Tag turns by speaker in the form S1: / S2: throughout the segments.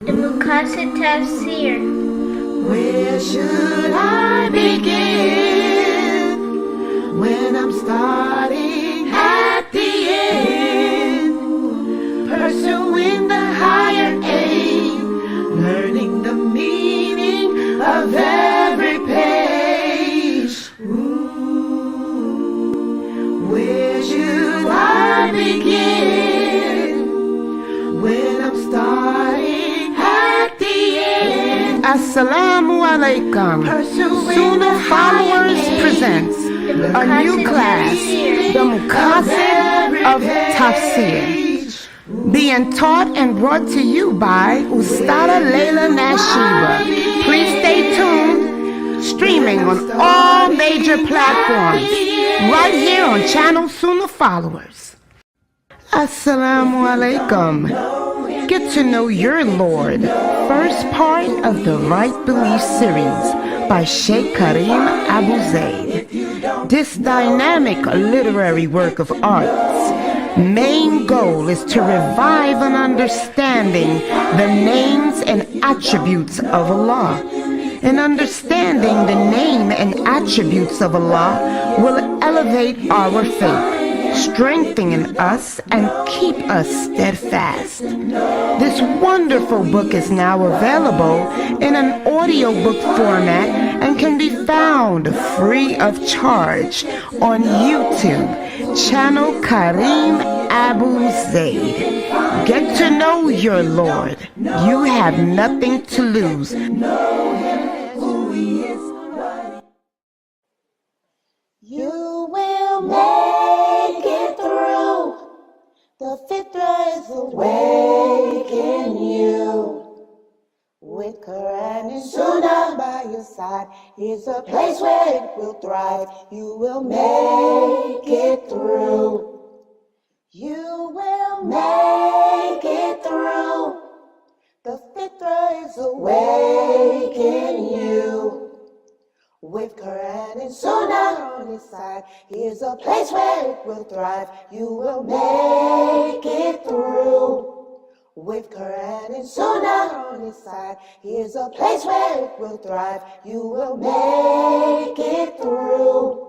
S1: The Maqasidic Tafsir.
S2: Where should I begin when I'm starting at the end? Pursuing the higher aim, learning the meaning of every page. Where should I begin when I'm starting? Assalamu alaikum. Sunnahfollowers presents a new class, the Maqasidic Tafsir, being taught and brought to you by lailanasheeba. Please stay tuned, streaming on all major platforms, right here on channel Sunnahfollowers. Assalamu alaikum. Get to know your Lord. First part of the Right Belief series by Sheikh Karim Abu Zaid. This dynamic literary work of art's main goal is to revive an understanding the names and attributes of Allah. And understanding the name and attributes of Allah will elevate our faith, strengthen us and keep us steadfast. This wonderful book is now available in an audiobook format and can be found free of charge on YouTube, channel Karim Abu Zaid. Get to know your Lord. You have nothing to lose. You will make it through. The fitrah is awake in you. With Quran and Sunnah by your side, it's a place where it will thrive. You will make it through. You will make it through. The fitrah is awake in you. With Quran and Sunnah on his side, here's a place where it will thrive. You will make it through. With Quran and Sunnah on his side, here's a place where it will thrive. You will make it through.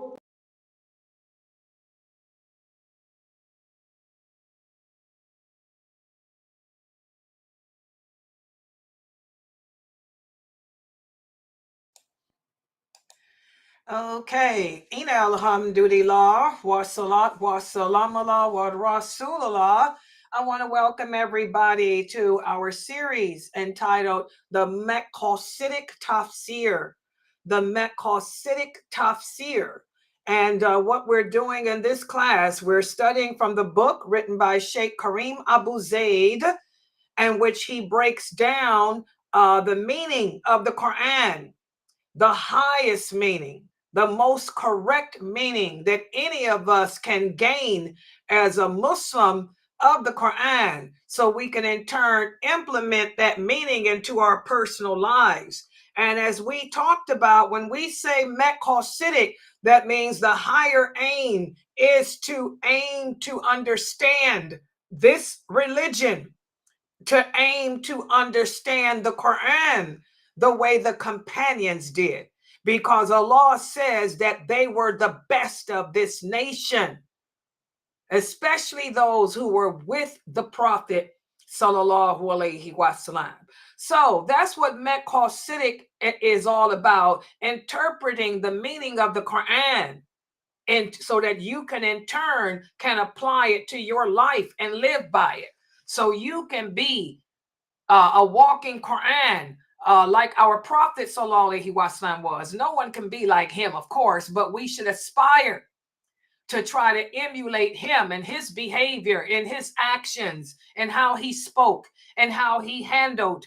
S3: Okay, Ina alhamdulillah, wa salat, wa salamallah, wa rasulallah. I want to welcome everybody to our series entitled The Maqasidic Tafsir. The Maqasidic Tafsir. And what we're doing in this class, we're studying from the book written by Sheikh Karim Abu Zaid, in which he breaks down the meaning of the Quran, the highest meaning, the most correct meaning that any of us can gain as a Muslim of the Quran, so we can in turn implement that meaning into our personal lives. And as we talked about, when we say Maqasidic, that means the higher aim is to aim to understand this religion, to aim to understand the Quran the way the companions did, because Allah says that they were the best of this nation, especially those who were with the Prophet sallallahu alaihi wasallam. So that's what Maqasidic is all about, interpreting the meaning of the Quran, and so that you can in turn can apply it to your life and live by it. So you can be a walking Quran, like our Prophet sallallahu alaihi wasallam was. No one can be like him, of course, but we should aspire to try to emulate him and his behavior, in his actions, and how he spoke, and how he handled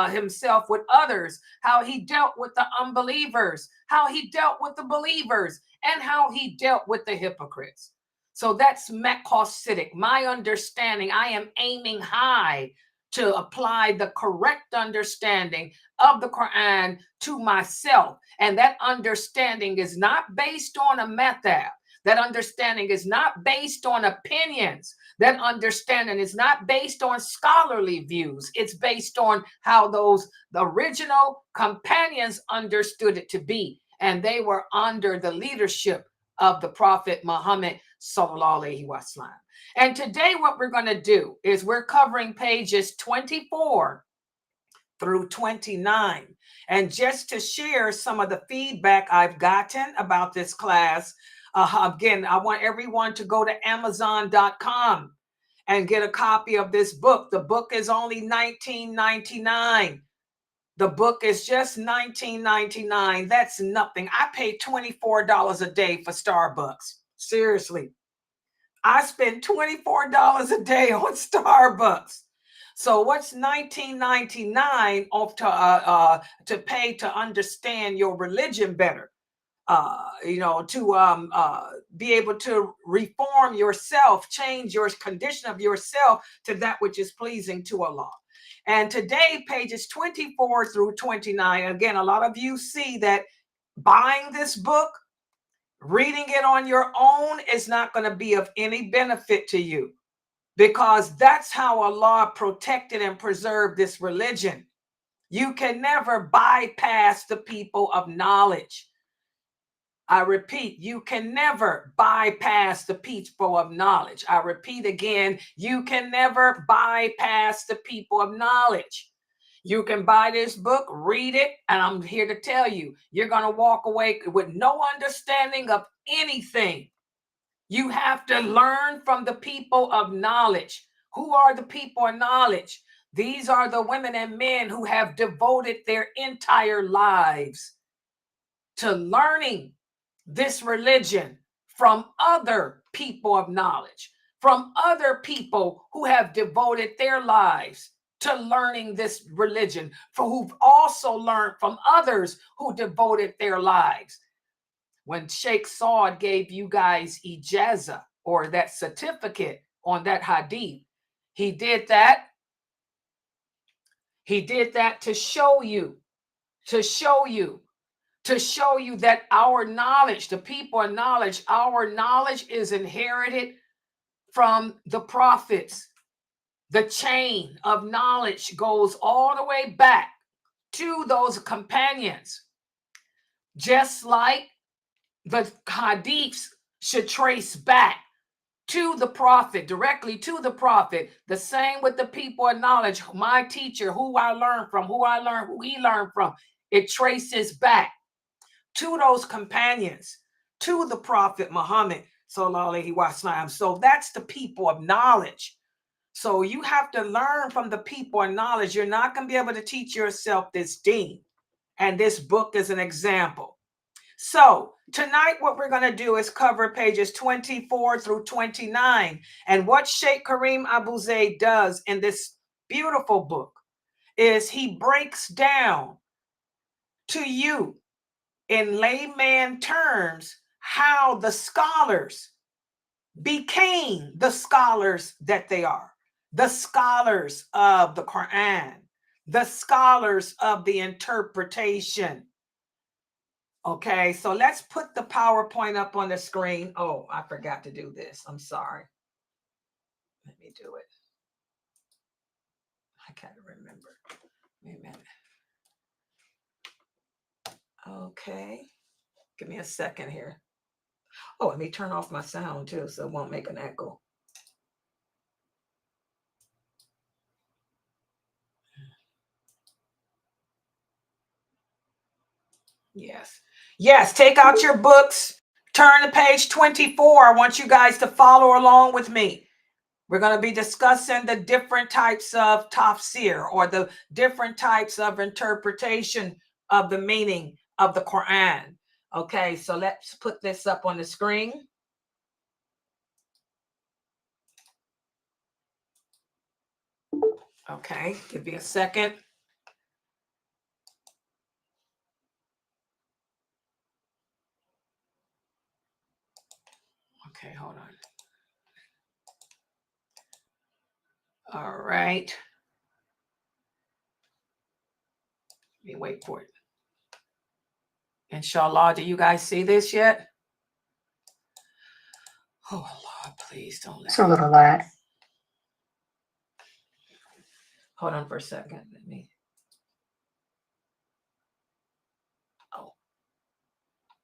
S3: himself with others, how he dealt with the unbelievers, how he dealt with the believers, and how he dealt with the hypocrites. So that's Maqasidic, my understanding. I am aiming high to apply the correct understanding of the Quran to myself. And that understanding is not based on a method. That understanding is not based on opinions. That understanding is not based on scholarly views. It's based on how the original companions understood it to be. And they were under the leadership of the Prophet Muhammad sallallahu alaihi wasallam. And today what we're going to do is we're covering pages 24 through 29. And just to share some of the feedback I've gotten about this class, again, I want everyone to go to Amazon.com and get a copy of this book. The book is only $19.99. The book is just $19.99. That's nothing. I pay $24 a day for Starbucks. Seriously. I spend $24 a day on Starbucks. So what's $19.99 off to pay to understand your religion better? To be able to reform yourself, change your condition of yourself to that which is pleasing to Allah. And today, pages 24 through 29, again, a lot of you see that buying this book, reading it on your own is not going to be of any benefit to you, because that's how Allah protected and preserved this religion. You can never bypass the people of knowledge. I repeat, you can never bypass the people of knowledge. I repeat again, you can never bypass the people of knowledge. You can buy this book, read it, and I'm here to tell you, you're going to walk away with no understanding of anything. You have to learn from the people of knowledge. Who are the people of knowledge? These are the women and men who have devoted their entire lives to learning this religion from other people of knowledge, from other people who have devoted their lives to learning this religion, for who've also learned from others who devoted their lives. When Sheikh Saud gave you guys ijazah, or that certificate on that hadith, he did that to show you that our knowledge, the people of knowledge, our knowledge is inherited from the prophets. The chain of knowledge goes all the way back to those companions. Just like the hadiths should trace back to the prophet, directly to the prophet. The same with the people of knowledge. My teacher, who I learned from, who he learned from, it traces back to those companions, to the Prophet Muhammad sallallahu alaihi wasallam. So that's the people of knowledge. So you have to learn from the people of knowledge. You're not going to be able to teach yourself this deen. And this book is an example. So tonight what we're going to do is cover pages 24 through 29. And what Sheikh Kareem Abu Zayd does in this beautiful book is he breaks down to you in layman terms how the scholars became the scholars that they are, the scholars of the Quran, the scholars of the interpretation. Okay, so let's put the PowerPoint up on the screen. Oh, I forgot to do this. I'm sorry. Let me do it. I can't remember. Wait a minute. Okay, give me a second here. Oh, let me turn off my sound too, so it won't make an echo. Yes, take out your books, turn to page 24. I want you guys to follow along with me. We're going to be discussing the different types of tafsir, or the different types of interpretation of the meaning of the Quran. Okay, so let's put this up on the screen. Okay, give me a second. Okay, hold on. All right. Let me wait for it. Inshallah, do you guys see this yet? Oh, Lord, please don't let
S4: It's a little loud.
S3: Hold on for a second. Let me.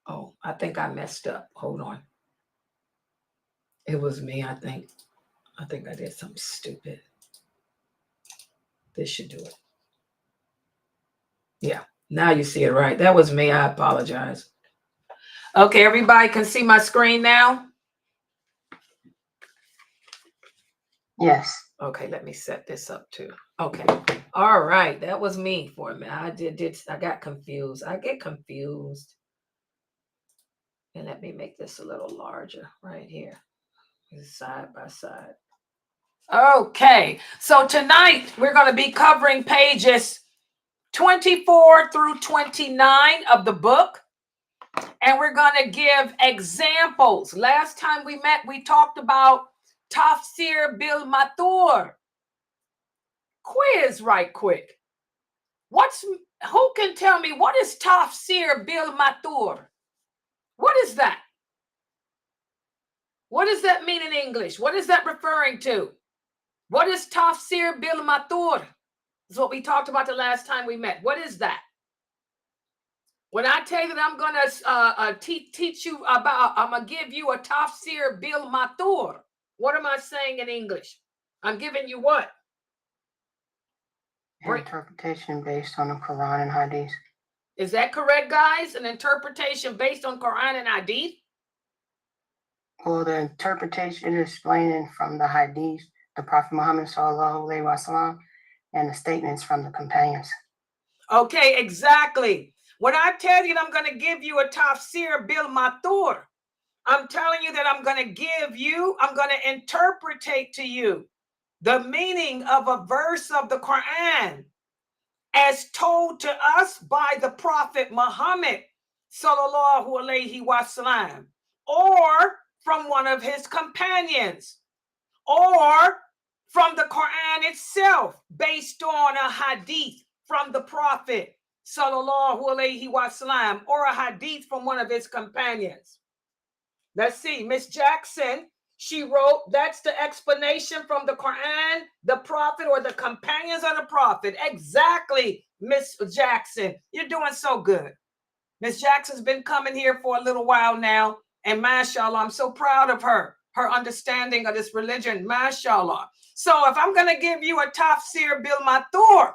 S3: Oh, I think I messed up. Hold on. It was me, I think. I think I did something stupid. This should do it. Yeah, now you see it right. That was me. I apologize. Okay, everybody can see my screen now?
S4: Yes.
S3: Okay, let me set this up too. Okay. All right. That was me for a minute. I got confused. I get confused. And let me make this a little larger right here. Side by side. Okay. So tonight we're going to be covering pages 24 through 29 of the book. And we're going to give examples. Last time we met, we talked about Tafsir Bil Mathur. Quiz right quick. Who can tell me what is Tafsir Bil Mathur? What is that? What does that mean in English? What is that referring to? What is Tafsir Bil Mathur? That's what we talked about the last time we met. What is that? When I tell you that I'm going to teach you about, I'm going to give you a Tafsir Bil Mathur. What am I saying in English? I'm giving you what?
S4: An interpretation based on the Quran and Hadith.
S3: Is that correct, guys? An interpretation based on Quran and Hadith?
S4: Well, the interpretation is explaining from the Hadith, the Prophet Muhammad sallallahu alaihi wasallam, and the statements from the companions.
S3: Okay, exactly. When I tell you that I'm going to give you a Tafsir Bil Mathur, I'm telling you that I'm going to interpretate to you the meaning of a verse of the Quran as told to us by the Prophet Muhammad sallallahu alaihi wasallam, or from one of his companions, or from the Quran itself, based on a hadith from the Prophet sallallahu alaihi wasallam, or a hadith from one of his companions. Let's see, Miss Jackson, she wrote, that's the explanation from the Quran, the Prophet, or the companions of the Prophet. Exactly, Miss Jackson. You're doing so good. Miss Jackson's been coming here for a little while now, and mashallah, I'm so proud of her understanding of this religion, mashallah. So if I'm going to give you a Tafsir Bil Mathur,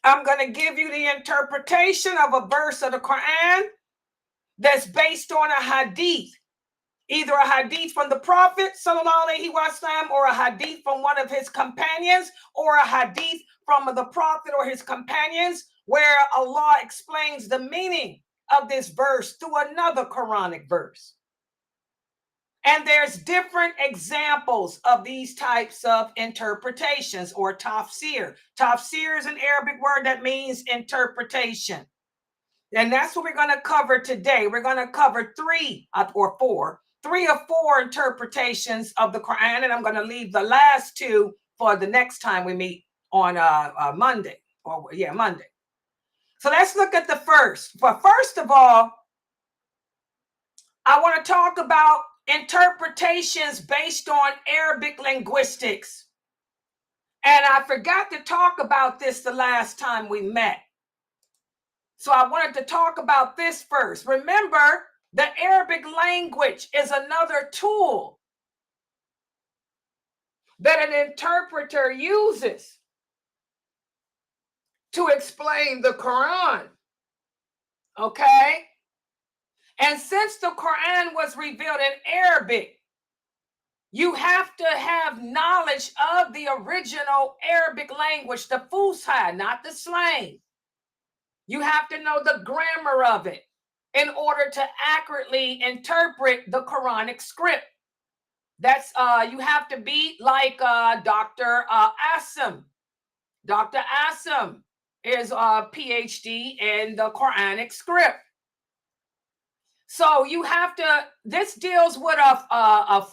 S3: I'm going to give you the interpretation of a verse of the Quran that's based on a hadith. Either a hadith from the Prophet sallallahu alaihi wasallam, or a hadith from one of his companions, or a hadith from the Prophet or his companions, where Allah explains the meaning of this verse through another Quranic verse. And there's different examples of these types of interpretations, or tafsir. Tafsir is an Arabic word that means interpretation. And that's what we're going to cover today. We're going to cover three or four interpretations of the Quran, and I'm going to leave the last two for the next time we meet on Monday. Monday. So let's look at the first. But first of all, I want to talk about interpretations based on Arabic linguistics. And I forgot to talk about this the last time we met. So I wanted to talk about this first. Remember, the Arabic language is another tool that an interpreter uses to explain the Quran. Okay? And since the Quran was revealed in Arabic, you have to have knowledge of the original Arabic language, the Fusha, not the slang. You have to know the grammar of it in order to accurately interpret the Quranic script. That's you have to be like Dr. Asim. Dr. Asim is a PhD in the Quranic script. So you have to, this deals with a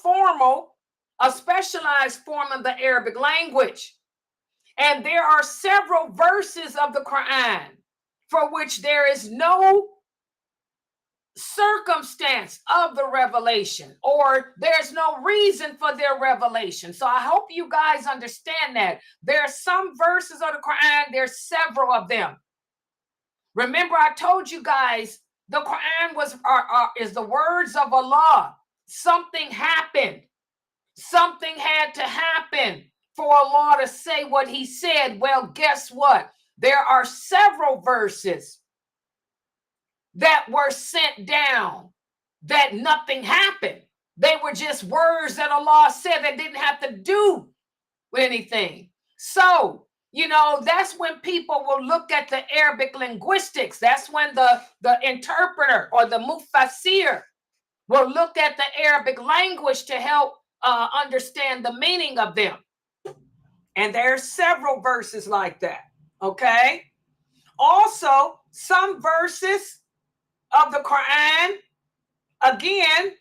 S3: specialized form of the Arabic language. And there are several verses of the Quran for which there is no circumstance of the revelation, or there's no reason for their revelation. So I hope you guys understand that. There are some verses of the Quran, there's several of them. Remember, I told you guys the Quran is the words of Allah. Something happened. Something had to happen for Allah to say what he said. Well, guess what? There are several verses that were sent down that nothing happened. They were just words that Allah said that didn't have to do with anything. So, you know, that's when people will look at the Arabic linguistics. That's when the interpreter or the mufassir will look at the Arabic language to help understand the meaning of them. And there are several verses like that, okay? Also, some verses of the Quran, again,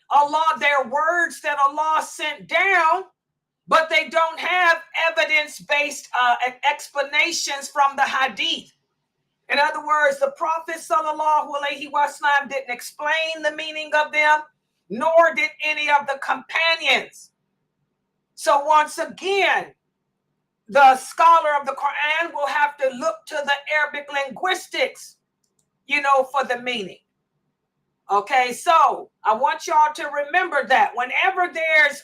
S3: they're words that Allah sent down, but they don't have evidence-based explanations from the hadith. In other words, the Prophet sallallahu alaihi wasallam didn't explain the meaning of them, nor did any of the companions. So once again, the scholar of the Quran will have to look to the Arabic linguistics, you know, for the meaning. Okay, so I want y'all to remember that whenever there's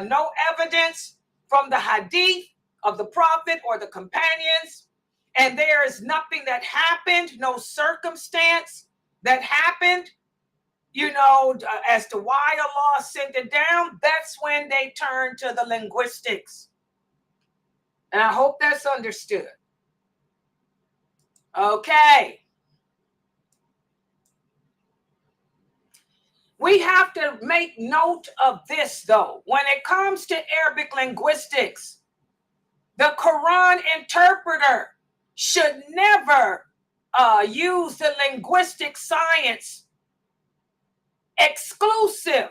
S3: no evidence from the hadith of the Prophet or the companions, and there is nothing that happened, no circumstance that happened, you know, as to why Allah sent it down, that's when they turn to the linguistics. And I hope that's understood. Okay. We have to make note of this, though. When it comes to Arabic linguistics, the Quran interpreter should never use the linguistic science exclusive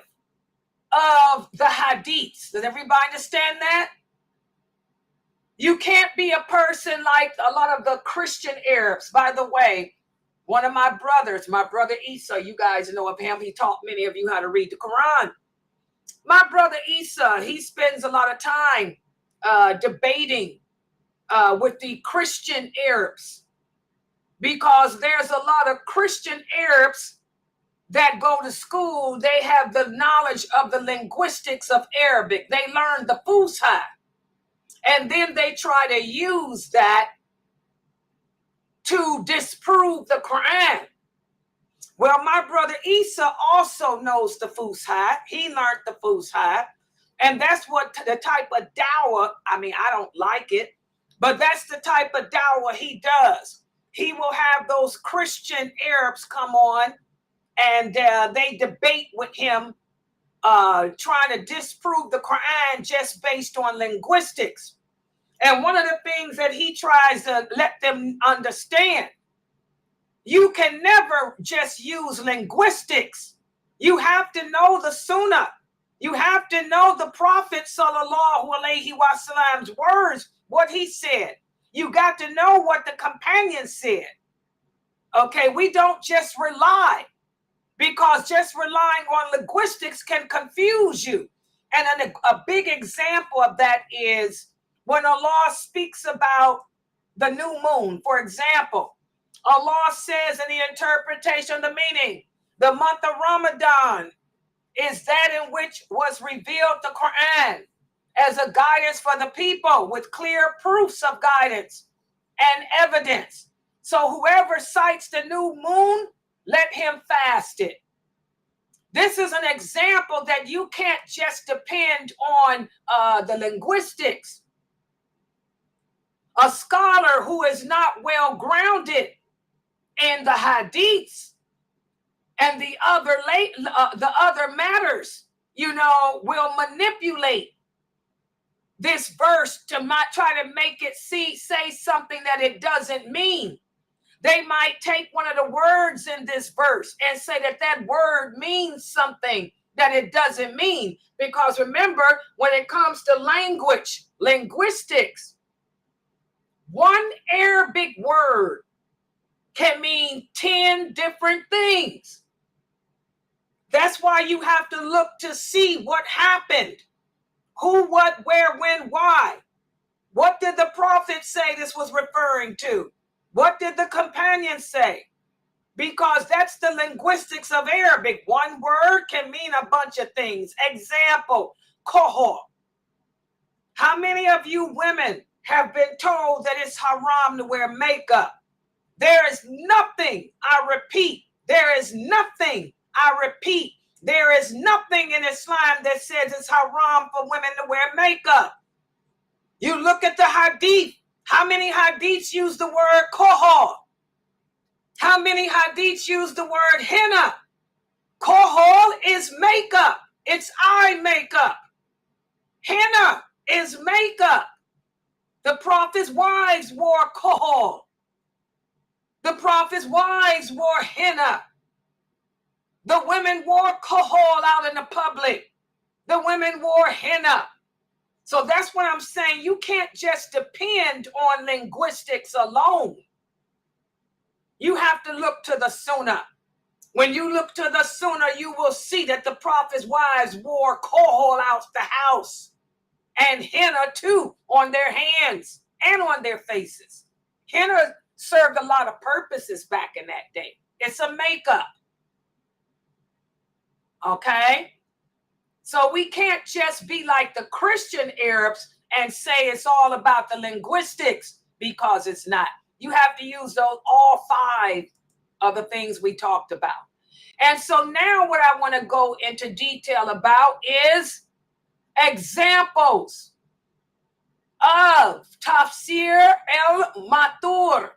S3: of the hadiths. Does everybody understand that? You can't be a person like a lot of the Christian Arabs. By the way, one of my brothers, my brother Isa, you guys know of him. He taught many of you how to read the Quran. My brother Isa, he spends a lot of time debating with the Christian Arabs, because there's a lot of Christian Arabs that go to school. They have the knowledge of the linguistics of Arabic. They learn the Fusha, and then they try to use that to disprove the Quran. Well, my brother Isa also knows the Fusha. He learned the Fusha, and that's what the type of dawah, I mean, I don't like it, but that's the type of dawah he does. He will have those Christian Arabs come on, and they debate with him, trying to disprove the Quran just based on linguistics. And one of the things that he tries to let them understand, you can never just use linguistics. You have to know the Sunnah. You have to know the Prophet sallallahu alaihi wasallam's words, what he said. You got to know what the companions said. Okay, we don't just rely, because just relying on linguistics can confuse you. And a big example of that is when Allah speaks about the new moon. For example, Allah says in the interpretation of the meaning, the month of Ramadan is that in which was revealed the Quran as a guidance for the people with clear proofs of guidance and evidence. So whoever cites the new moon, let him fast it. This is an example that you can't just depend on the linguistics. A scholar who is not well grounded in the hadiths and the other matters, you know, will manipulate this verse to try to make it say something that it doesn't mean. They might take one of the words in this verse and say that that word means something that it doesn't mean. Because remember, when it comes to language, linguistics, one Arabic word can mean 10 different things. why you have to look to see what happened. Who, what, where, when, why. What did the prophet say this was referring to? What did the companions say? Because that's the linguistics of Arabic. One word can mean a bunch of things. Example, kohol. How many of you women have been told that it's haram to wear makeup? There is nothing, I repeat, there is nothing, I repeat, there is nothing in Islam that says it's haram for women to wear makeup. You look at the hadith. How many hadiths use the word kohol? How many hadiths use the word henna? Kohol is makeup. It's eye makeup. Henna is makeup. The prophet's wives wore kohol. The prophet's wives wore henna. The women wore kohol out in the public. The women wore henna. So that's what I'm saying. You can't just depend on linguistics alone. You have to look to the Sunnah. When you look to the Sunnah, you will see that the prophet's wives wore kohol out the house and henna too on their hands and on their faces. Henna served a lot of purposes back in that day. It's a makeup. Okay? So we can't just be like the Christian Arabs and say it's all about the linguistics, because it's not. You have to use those all 5 of the things we talked about. And so now what I want to go into detail about is examples of Tafsir Bil Mathur.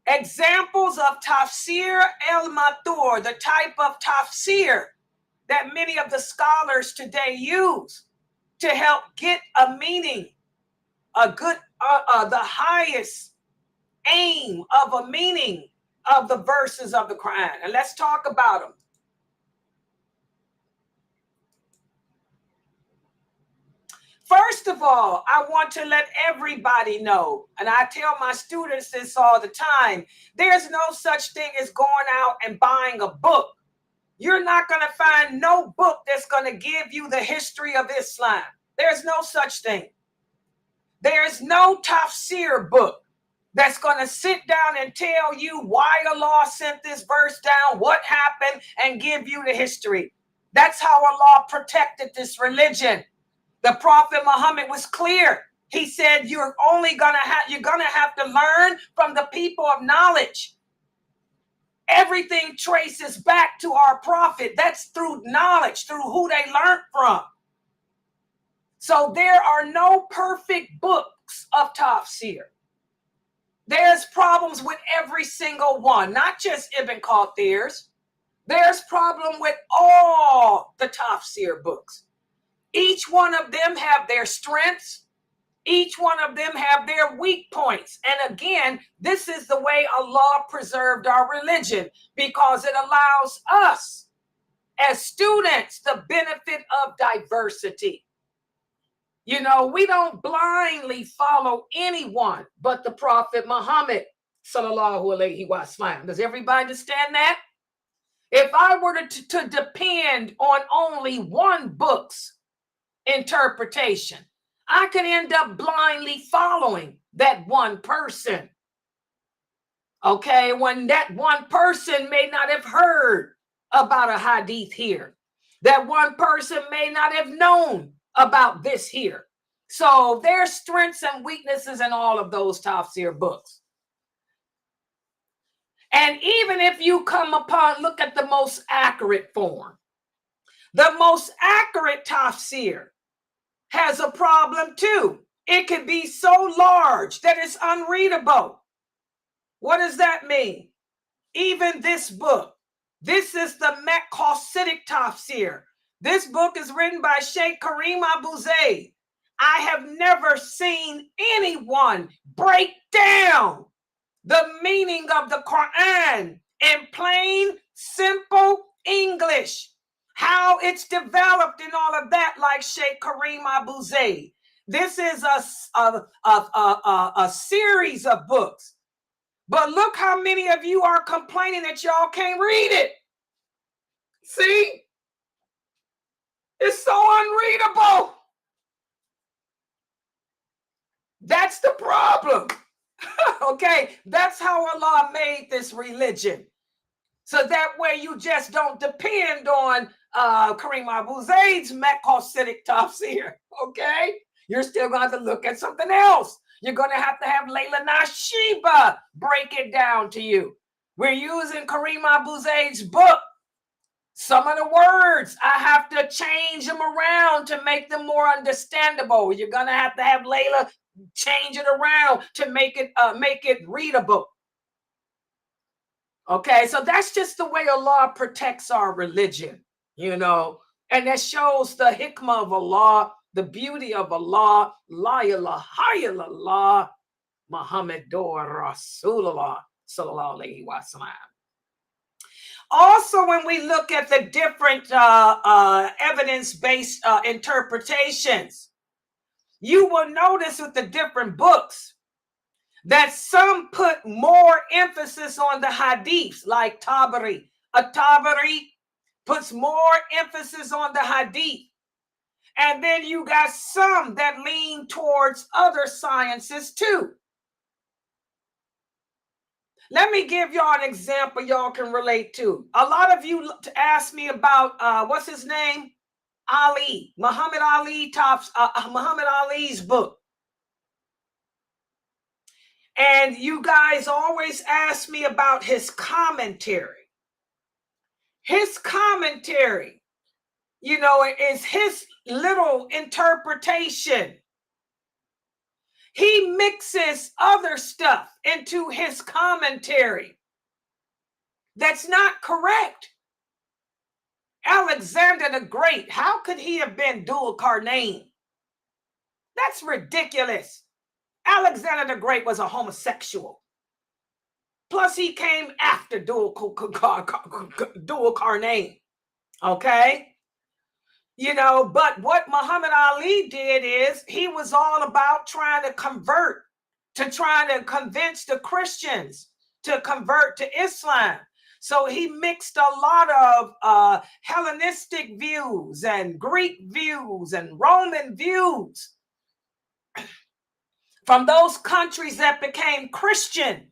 S3: Examples of Tafsir Bil Mathur, the type of tafsir that many of the scholars today use to help get a meaning, a good, the highest aim of a meaning of the verses of the Quran. And let's talk about them. First of all, I want to let everybody know, and I tell my students this all the time, there's no such thing as going out and buying a book. You're not going to find no book that's going to give you the history of Islam. There's no such thing. There's no tafsir book that's going to sit down and tell you why Allah sent this verse down, what happened, and give you the history. That's how Allah protected this religion. The Prophet Muhammad was clear. He said, you're gonna have to learn from the people of knowledge. Everything traces back to our prophet. That's through knowledge, through who they learned from. So there are no perfect books of tafsir. There's problems with every single one, not just Ibn Kathir's. There's problem with all the tafsir books. Each one of them have their strengths. Each one of them have their weak points. And again, this is the way Allah preserved our religion, because it allows us as students the benefit of diversity. You know, we don't blindly follow anyone but the Prophet Muhammad, sallallahu alaihi wasallam. Does everybody understand that? If I were to depend on only one book's interpretation, I could end up blindly following that one person. Okay, when that one person may not have heard about a hadith here. That one person may not have known about this here. So there's strengths and weaknesses in all of those tafsir books. And even if you look at the most accurate form, the most accurate tafsir has a problem too. It can be so large that it's unreadable. What does that mean? Even this book, this is the Maqasidic Tafsir. This book is written by Sheikh Karim Abu Zayd. I have never seen anyone break down the meaning of the Quran in plain, simple English. How it's developed and all of that, like Sheikh Karim Abu Zayd. This is a series of books. But look how many of you are complaining that y'all can't read it. See? That's the problem. Okay, that's how Allah made this religion. So that way you just don't depend on Kareem Abu Zaid's Maqasidic Tafsir. Okay, you're still going to look at something else. You're going to have lailanasheeba break it down to you. We're using Kareem Abu Zaid's book. Some of the words, I have to change them around to make them more understandable. You're going to have Layla change it around to make it readable. Okay, so that's just the way Allah protects our religion, you know, and that shows the hikmah of Allah, the beauty of Allah, la ilaha illallah, Muhammadur Rasulullah sallallahu alaihi wasallam. Also, when we look at the different evidence-based interpretations, you will notice with the different books that some put more emphasis on the hadiths, like Tabari. A Tabari puts more emphasis on the hadith. And then you got some that lean towards other sciences too. Let me give y'all an example y'all can relate to. A lot of you ask me about, what's his name? Ali, Muhammad Ali's book. And you guys always ask me about his commentary. His commentary, you know, is his little interpretation. He mixes other stuff into his commentary that's not correct. Alexander the Great, how could he have been dual carnate? That's ridiculous. Alexander the Great was a homosexual. Plus, he came after dual carnate. Okay? You know, but what Muhammad Ali did is he was all about trying to convince the Christians to convert to Islam. So he mixed a lot of Hellenistic views and Greek views and Roman views from those countries that became Christian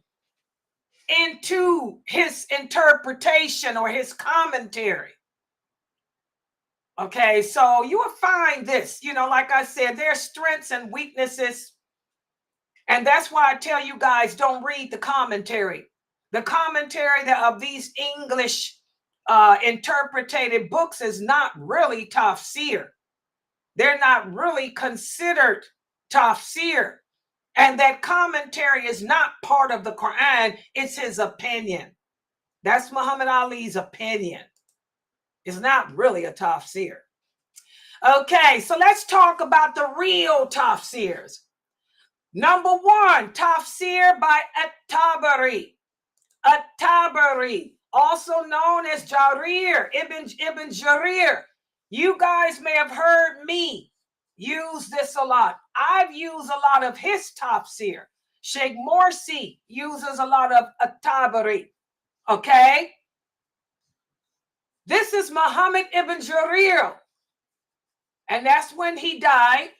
S3: into his interpretation or his commentary. Okay, so you will find this, you know, like I said, there's strengths and weaknesses. And that's why I tell you guys, don't read the commentary. The commentary of these English interpreted books is not really tafsir. They're not really considered tafsir. And that commentary is not part of the Quran. It's his opinion. That's Muhammad Ali's opinion. It's not really a tafsir. Okay, so let's talk about the real tafsirs. Number one, tafsir by At-Tabari. At-Tabari, also known as Jarir, Ibn Jarir. You guys may have heard me use this a lot. I've used a lot of his tafsir. Sheikh Morsi uses a lot of At-Tabari. Okay? This is Muhammad ibn Jarir. And that's when he died.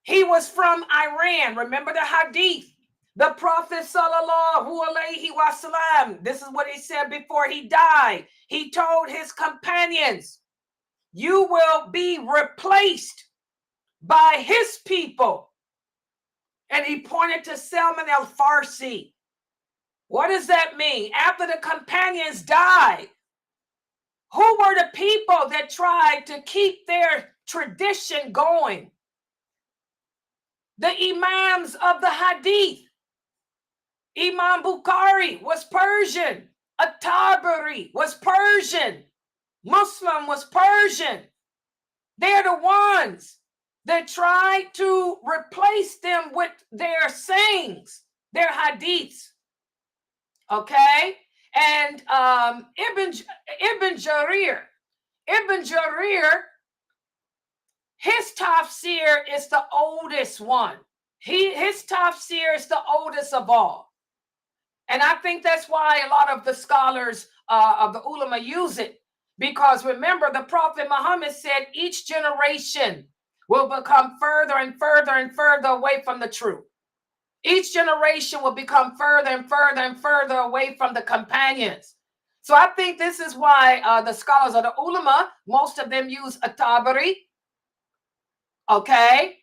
S3: He was from Iran. Remember the hadith? The Prophet sallallahu alaihi wasallam. This is what he said before he died. He told his companions, you will be replaced by his people. And he pointed to Salman al-Farsi. What does that mean? After the companions died, who were the people that tried to keep their tradition going? The Imams of the Hadith. Imam Bukhari was Persian. At-Tabari was Persian. Muslim was Persian. They're the ones that tried to replace them with their sayings, their hadiths. Okay? And Ibn Jarir, his tafsir is the oldest one. His tafsir is the oldest of all. And I think that's why a lot of the scholars of the ulama use it. Because remember, the Prophet Muhammad said each generation will become further and further and further away from the truth. Each generation will become further and further and further away from the companions. So I think this is why the scholars of the ulama, most of them use at-Tabari. Okay.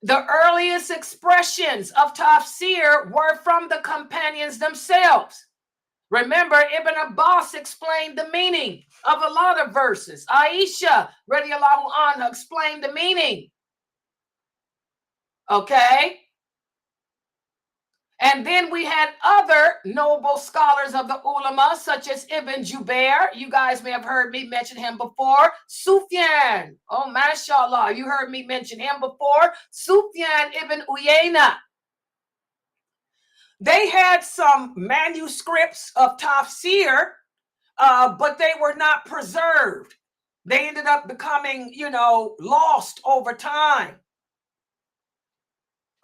S3: The earliest expressions of tafsir were from the companions themselves. Remember, Ibn Abbas explained the meaning of a lot of verses. Aisha, radiallahu anha, explained the meaning. Okay. And then we had other noble scholars of the ulama, such as Ibn Jubair. You guys may have heard me mention him before. Sufyan. Oh, mashallah. You heard me mention him before. Sufyan ibn Uyayna. They had some manuscripts of tafsir, but they were not preserved. They ended up becoming, lost over time.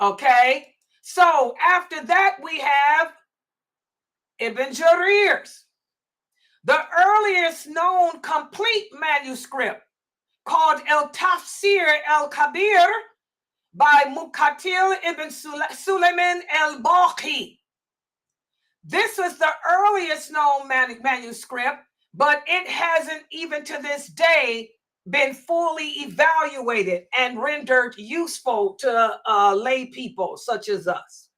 S3: Okay. So after that, we have Ibn Jarir's. The earliest known complete manuscript, called El Tafsir El Kabir by Muqatil ibn Sulayman el-Baqi. This was the earliest known manuscript, but it hasn't even to this day been fully evaluated and rendered useful to lay people such as us.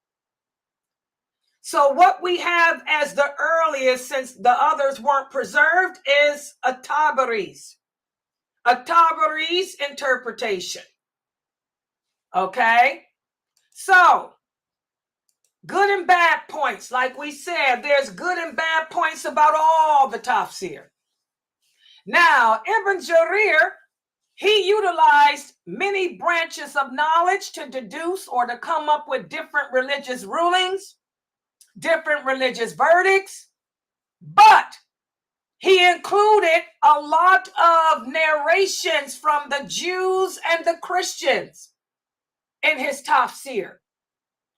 S3: So what we have as the earliest, since the others weren't preserved, is at-Tabari's interpretation. Okay? So, good and bad points. Like we said, there's good and bad points about all the tafsir. Now, Ibn Jarir, he utilized many branches of knowledge to deduce or to come up with different religious rulings, different religious verdicts, but he included a lot of narrations from the Jews and the Christians in his tafsir.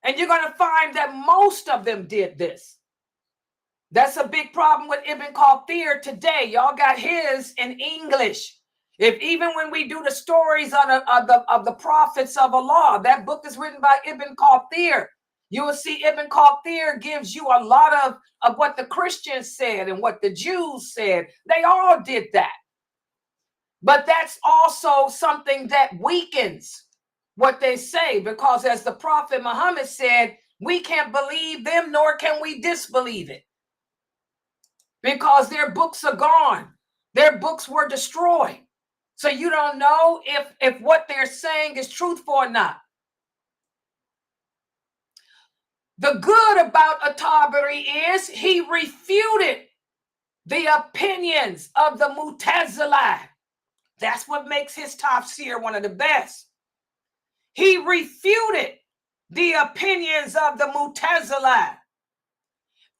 S3: And you're going to find that most of them did this. That's a big problem with Ibn Kathir today. Y'all got his in English. If even when we do the stories of the prophets of Allah, that book is written by Ibn Kathir. You will see Ibn Kathir gives you a lot of what the Christians said and what the Jews said. They all did that. But that's also something that weakens what they say, because as the Prophet Muhammad said, we can't believe them, nor can we disbelieve it. Because their books are gone. Their books were destroyed. So you don't know if what they're saying is truthful or not. The good about at-Tabari is he refuted the opinions of the Mu'tazilah. That's what makes his tafsir one of the best. He refuted the opinions of the Mu'tazilah.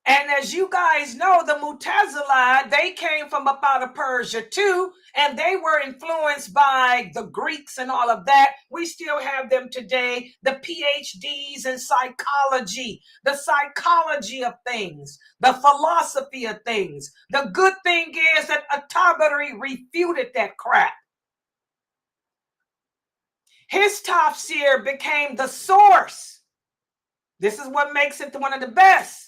S3: And as you guys know, the Mu'tazilah, they came from up out of Persia too, and they were influenced by the Greeks and all of that. We still have them today, the PhDs in psychology, the psychology of things, the philosophy of things. The good thing is that at-Tabari refuted that crap. His tafsir became the source. This is what makes it one of the best.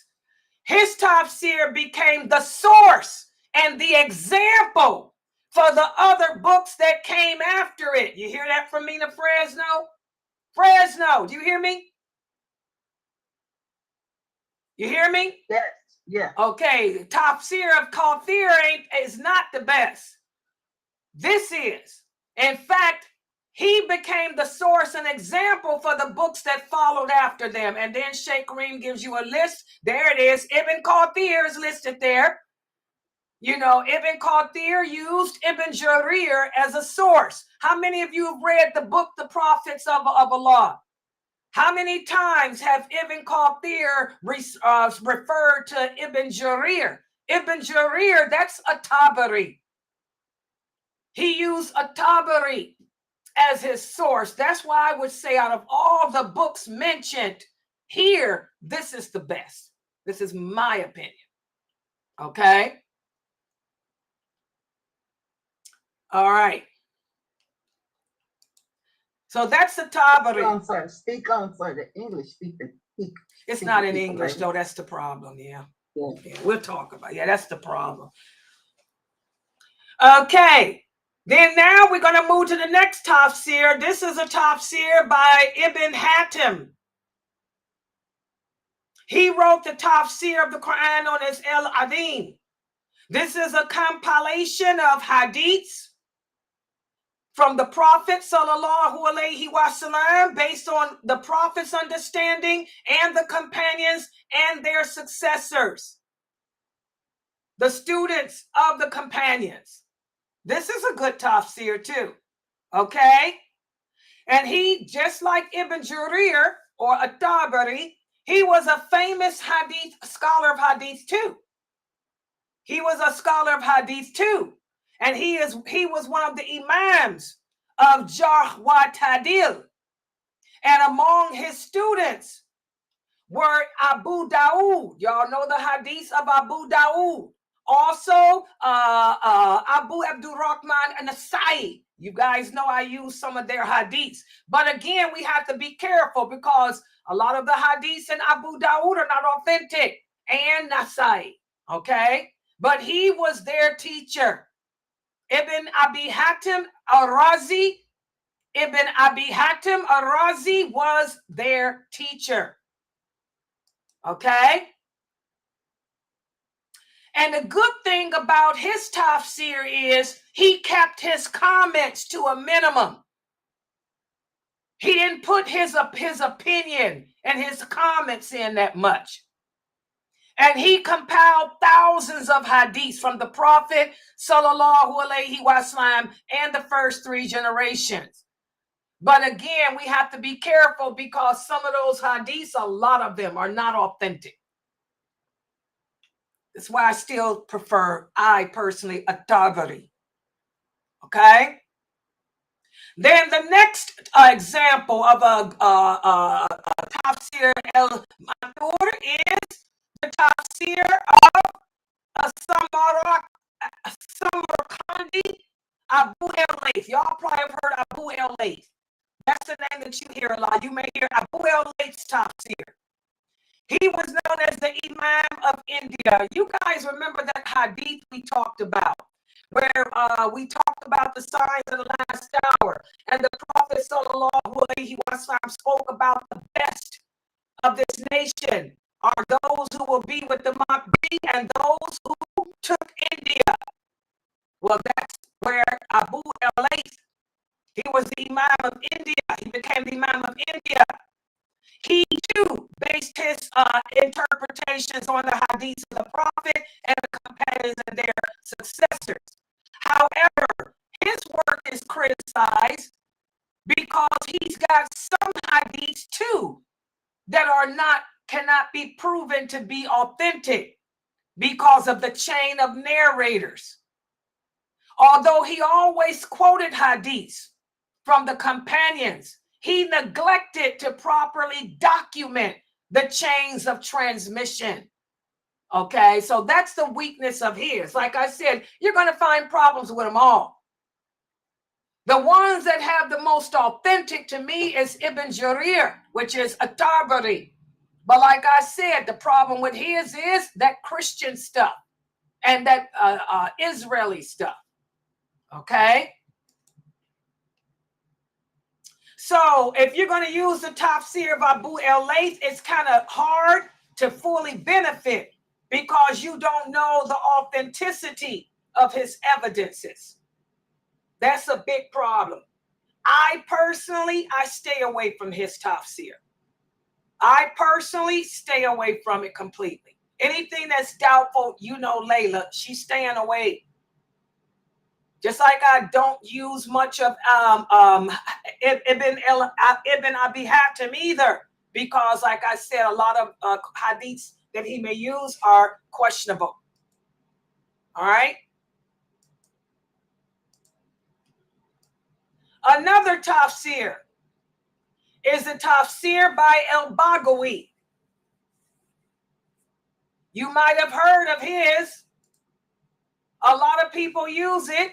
S3: His tafsir became the source and the example for the other books that came after it. You hear that from Mina Fresno? Fresno, do you hear me? You hear me?
S4: Yes. Yeah.
S3: Okay, tafsir of Kathir is not the best. This is. In fact, he became the source and example for the books that followed after them. And then Sheikh Kareem gives you a list. There it is. Ibn Kathir is listed there. You know, Ibn Kathir used Ibn Jarir as a source. How many of you have read the book, The Prophets of Allah? How many times have Ibn Kathir referred to Ibn Jarir? Ibn Jarir, that's at-Tabari. He used at-Tabari as his source. That's why I would say out of all the books mentioned here, this is the best. This is my opinion. Okay. All right. So that's the Tabari.
S5: Speak on for the English speaker.
S3: It's not in English, though. That's the problem. Yeah. We'll talk about it. Yeah, that's the problem. Okay. Then now we're going to move to the next Tafsir. This is a Tafsir by Ibn Hatim. He wrote the Tafsir of the Quran known as Al-Adim. This is a compilation of hadiths from the Prophet sallallahu alaihi wasallam, based on the Prophet's understanding and the companions and their successors, the students of the companions. This is a good tafsir too, okay? And he, just like Ibn Jarir or At-Tabari, he was a famous hadith scholar of hadith too. He was a scholar of hadith too. And he was one of the imams of Jarh wa Ta'dil. And among his students were Abu Dawood. Y'all know the hadith of Abu Dawood. Also, Abu Abdurrahman an-Nasai. You guys know I use some of their hadiths. But again, we have to be careful because a lot of the hadiths in Abu Dawood are not authentic. And Nasai, okay? But he was their teacher. Ibn Abi Hatim al-Razi. Ibn Abi Hatim al-Razi was their teacher. Okay? And the good thing about his tafsir is he kept his comments to a minimum. He didn't put his opinion and his comments in that much. And he compiled thousands of hadiths from the Prophet sallallahu alaihi wasallam and the first three generations. But again, we have to be careful because some of those hadiths, a lot of them are not authentic. That's why I still prefer, I personally, At-Tabari. Okay? Then the next example of a Tafsir Bil Mathur is the Tafsir of Samarkandi Abu al-Layth. Y'all probably have heard Abu al-Layth. That's the name that you hear a lot. You may hear Abu al-Layth's Tafsir. He was known as the Imam of India. You guys remember that hadith we talked about, where we talked about the signs of the last hour, and the Prophet sallallahu alaihi wasallam spoke about the best of this nation are those who will be with the Mahdi and those who took India. Well, that's where Abu al-Layth, he was the Imam of India. He became the Imam of India. He too based his interpretations on the hadiths of the Prophet and the companions and their successors. However, his work is criticized because he's got some hadiths too that cannot be proven to be authentic because of the chain of narrators. Although he always quoted hadiths from the companions, he neglected to properly document the chains of transmission. Okay, so that's the weakness of his. Like I said, you're going to find problems with them all. The ones that have the most authentic to me is Ibn Jarir, which is At-Tabari. But like I said, the problem with his is that Christian stuff and that Israeli stuff. Okay? So if you're going to use the Tafsir of Abu al-Layth, it's kind of hard to fully benefit because you don't know the authenticity of his evidences. That's a big problem. I stay away from his Tafsir. I personally stay away from it completely. Anything that's doubtful, you know, Layla, she's staying away. Just like I don't use much of Ibn Abi Hatim either, because like I said, a lot of hadiths that he may use are questionable. All right. Another tafsir is the tafsir by al-Baghawi. You might have heard of his. A lot of people use it.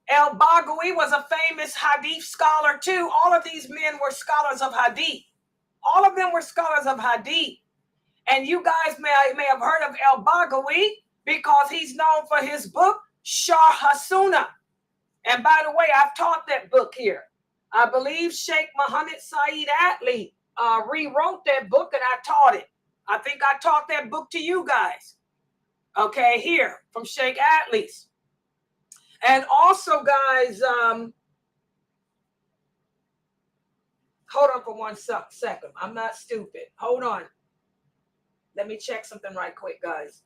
S3: Al-Baghawi was a famous hadith scholar too. All of these men were scholars of hadith. All of them were scholars of hadith. And you guys may have heard of Al-Baghawi because he's known for his book, Sharh Sunnah. And by the way, I've taught that book here. I believe Sheikh Muhammad Saeed Atli rewrote that book and I taught it. I think I taught that book to you guys. Okay, here from Sheikh Atli's. And also, guys, hold on for one second. I'm not stupid. Hold on. Let me check something right quick, guys.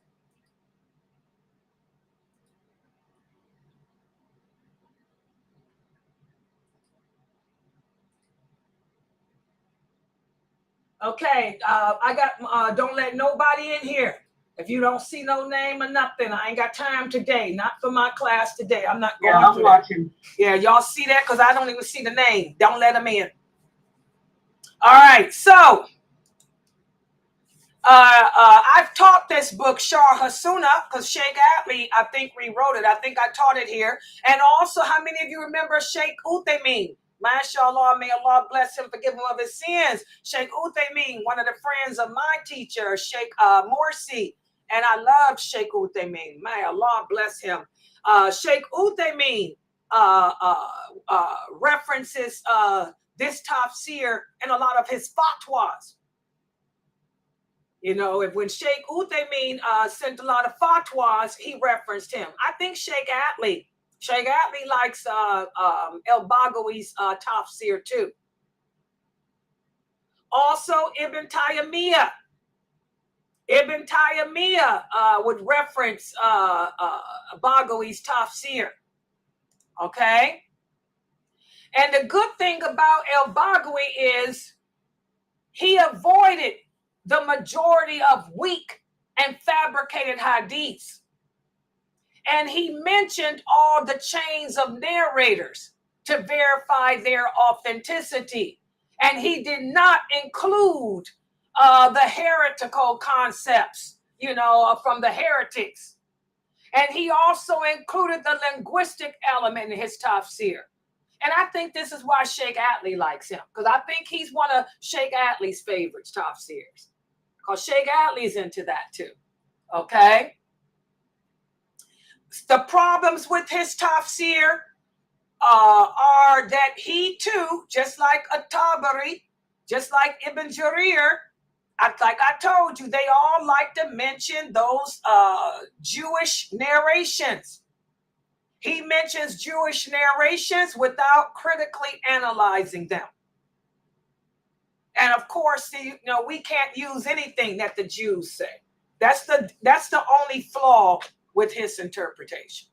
S3: Okay, I got, don't let nobody in here. If you don't see no name or nothing, I ain't got time today. Not for my class today. I'm not going
S4: I'm watching.
S3: Yeah, y'all see that? Because I don't even see the name. Don't let them in. All right, so I've taught this book, Sharh Sunnah, because Sheikh Atli, I think, rewrote it. I think I taught it here. And also, how many of you remember Sheikh Uthaymeen? MashaAllah, may Allah bless him, forgive him of his sins. Sheikh Uthaymeen, one of the friends of my teacher, Sheikh Morsi. And I love Sheikh Uthaymeen. May Allah bless him. Sheikh Uthaymeen references this tafsir in a lot of his fatwas. You know, when Sheikh Uthaymeen sent a lot of fatwas, he referenced him. I think Sheikh Atli likes Al-Baghawi's tafsir too. Also, Ibn Taymiyyah. Ibn Taymiyyah would reference Baghawi's tafsir. Okay? And the good thing about Al-Baghawi is he avoided the majority of weak and fabricated hadiths. And he mentioned all the chains of narrators to verify their authenticity. And he did not include the heretical concepts, you know, from the heretics. And he also included the linguistic element in his tafsir. And I think this is why Sheikh Atli likes him, because I think he's one of Sheikh Atli's favorites, tafsirs. Because Sheikh Atli's into that too. Okay? The problems with his tafsir are that he too, just like At-Tabari, just like Ibn Jarir, like I told you, they all like to mention those Jewish narrations. He mentions Jewish narrations without critically analyzing them. And of course, you know, we can't use anything that the Jews say. That's the only flaw with his interpretation.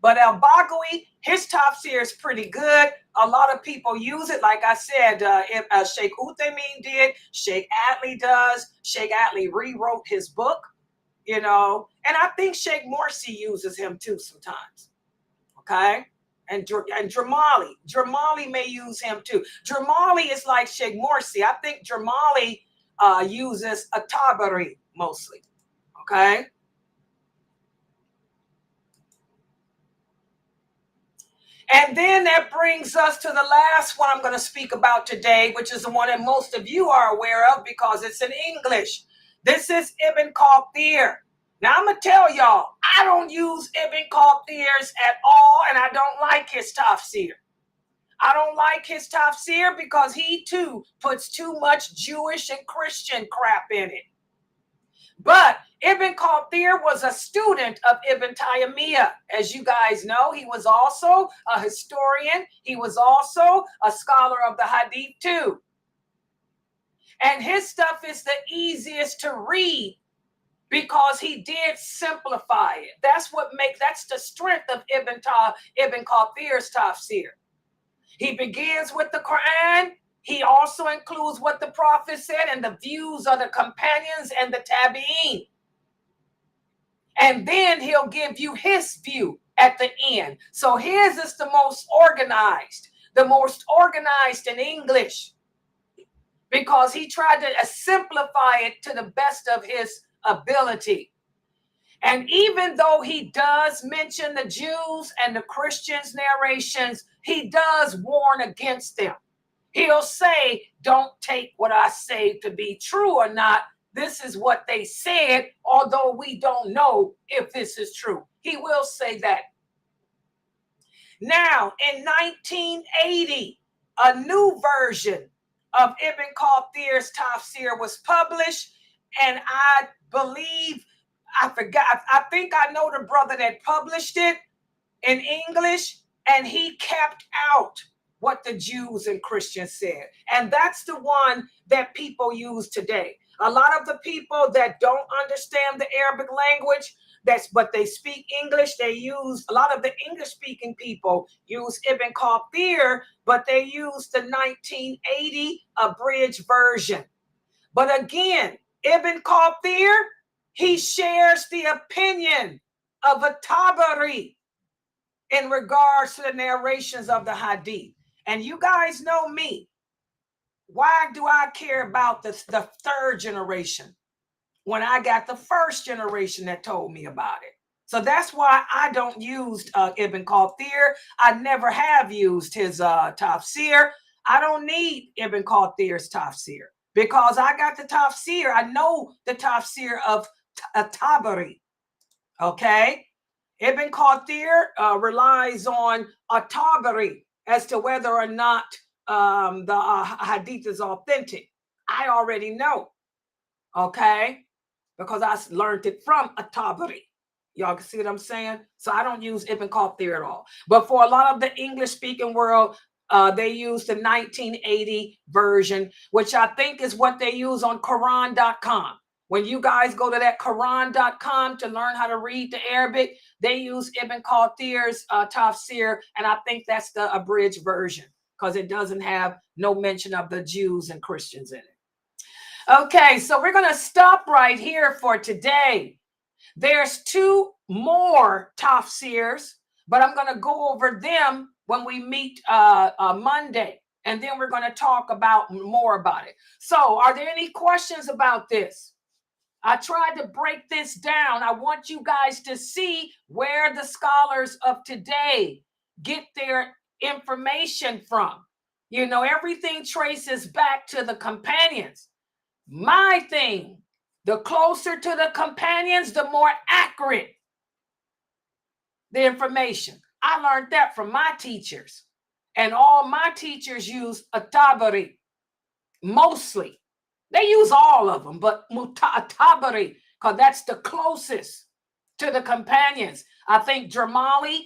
S3: But Al-Baghawi, his tafsir is pretty good. A lot of people use it. Like I said, Sheikh Uthaymeen did. Sheikh Atli does. Sheikh Atli rewrote his book, you know. And I think Sheikh Morsi uses him too sometimes. Okay? And Jamali may use him too. Jamali is like Sheikh Morsi. I think Jamali uses At-Tabari mostly. Okay? And then that brings us to the last one I'm going to speak about today, which is the one that most of you are aware of because it's in English. This is Ibn Kathir. Now, I'm going to tell y'all, I don't use Ibn Kathir's at all, and I don't like his tafsir. I don't like his tafsir because he, too, puts too much Jewish and Christian crap in it. But Ibn Kathir was a student of Ibn Taymiyyah. As you guys know, he was also a historian. He was also a scholar of the Hadith, too. And his stuff is the easiest to read because he did simplify it. That's the strength of Ibn Kathir's tafsir. He begins with the Quran. He also includes what the Prophet said and the views of the companions and the Tabi'een. And then he'll give you his view at the end. So his is the most organized in English, because he tried to simplify it to the best of his ability. And even though he does mention the Jews and the Christians' narrations, he does warn against them. He'll say, don't take what I say to be true or not. This is what they said, although we don't know if this is true. He will say that. Now, in 1980, a new version of Ibn Kathir's Tafsir was published, and I believe, I think I know the brother that published it in English, and he kept out what the Jews and Christians said. And that's the one that people use today. A lot of the people that don't understand the Arabic language, but they speak English, they use, a lot of the English-speaking people use Ibn Kathir, but they use the 1980 abridged version. But again, Ibn Kathir, he shares the opinion of a Tabari in regards to the narrations of the Hadith. And you guys know me. Why do I care about the third generation when I got the first generation that told me about it? So that's why I don't use Ibn Kathir. I never have used his Tafsir. I don't need Ibn Kathir's Tafsir because I got the Tafsir. I know the Tafsir of Tabari. Okay? Ibn Kathir relies on a Tabari as to whether or not the hadith is authentic. I already know, okay? Because I learned it from a Tabari. Y'all can see what I'm saying? So I don't use Ibn Kathir at all. But for a lot of the English-speaking world, they use the 1980 version, which I think is what they use on Quran.com. When you guys go to that Quran.com to learn how to read the Arabic, they use Ibn Kathir's Tafsir, and I think that's the abridged version because it doesn't have no mention of the Jews and Christians in it. Okay, so we're going to stop right here for today. There's two more Tafsirs, but I'm going to go over them when we meet Monday, and then we're going to talk about more about it. So are there any questions about this? I tried to break this down. I want you guys to see where the scholars of today get their information from. You know, everything traces back to the companions. My thing, the closer to the companions, the more accurate the information. I learned that from my teachers. And all my teachers use a Tabari, mostly. They use all of them, but Tabari, because that's the closest to the companions. I think Jamali